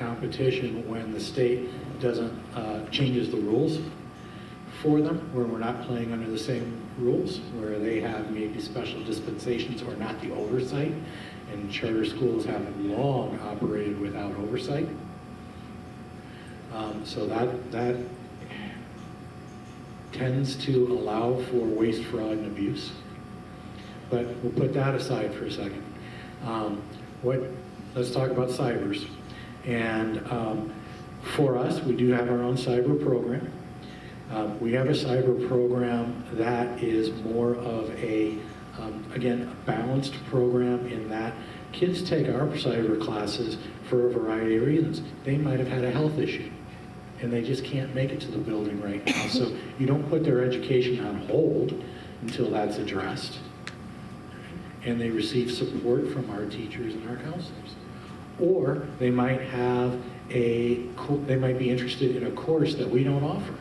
competition when the state doesn't changes the rules for them, where we're not playing under the same rules, where they have maybe special dispensations or not the oversight, and charter schools have long operated without oversight. So that tends to allow for waste, fraud, and abuse. But we'll put that aside for a second. Let's talk about cybers. And for us, we do have our own cyber program. We have a cyber program that is more of a, again, a balanced program in that kids take our cyber classes for a variety of reasons. They might have had a health issue, and they just can't make it to the building right now. So you don't put their education on hold until that's addressed. And they receive support from our teachers and our counselors. Or they might have they might be interested in a course that we don't offer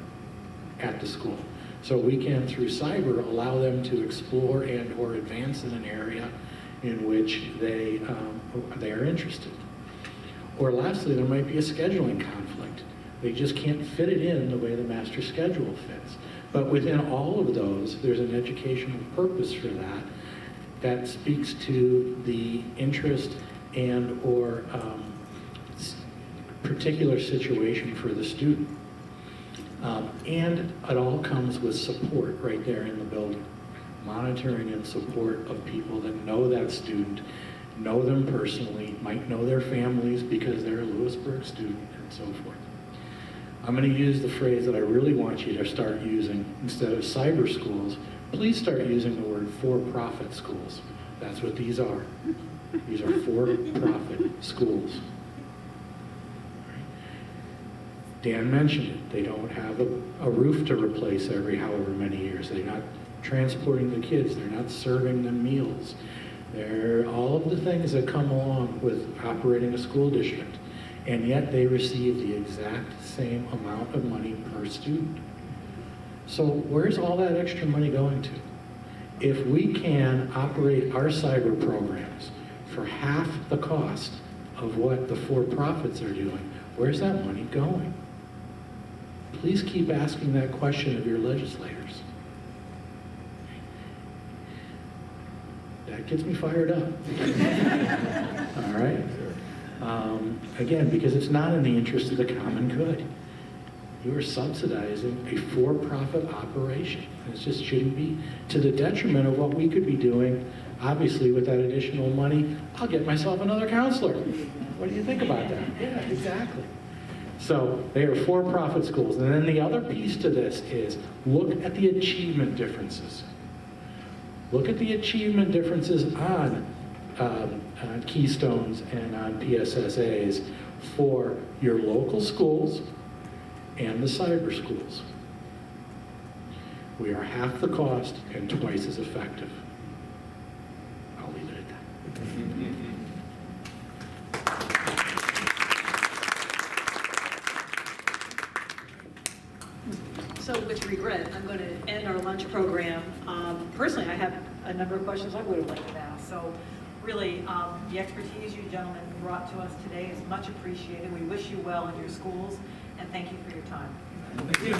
at the school. So we can, through cyber, allow them to explore and or advance in an area in which they are interested. Or lastly, there might be a scheduling conflict. They just can't fit it in the way the master schedule fits. But within all of those, there's an educational purpose for that that speaks to the interest and or particular situation for the student. And it all comes with support right there in the building. Monitoring and support of people that know that student, know them personally, might know their families because they're a Lewisburg student, and so forth. I'm going to use the phrase that I really want you to start using. Instead of cyber schools, please start using the word for-profit schools. That's what these are. These are for-profit schools. Dan mentioned it. They don't have a roof to replace every however many years. They're not transporting the kids. They're not serving them meals. They're all of the things that come along with operating a school district. And yet they receive the exact same amount of money per student. So where's all that extra money going to? If we can operate our cyber programs for half the cost of what the for-profits are doing, where's that money going? Please keep asking that question of your legislators. That gets me fired up. All right? Again, because it's not in the interest of the common good. You are subsidizing a for-profit operation. It just shouldn't be to the detriment of what we could be doing. Obviously, with that additional money, I'll get myself another counselor. What do you think about that? Yeah, exactly. So they are for-profit schools. And then the other piece to this is look at the achievement differences. Look at the achievement differences on Keystones and on PSSAs for your local schools and the cyber schools. We are half the cost and twice as effective. I'll leave it at that. So with regret, I'm going to end our lunch program. Personally, I have a number of questions I would have liked to ask. So really, the expertise you gentlemen brought to us today is much appreciated. We wish you well in your schools, and thank you for your time. Thank you.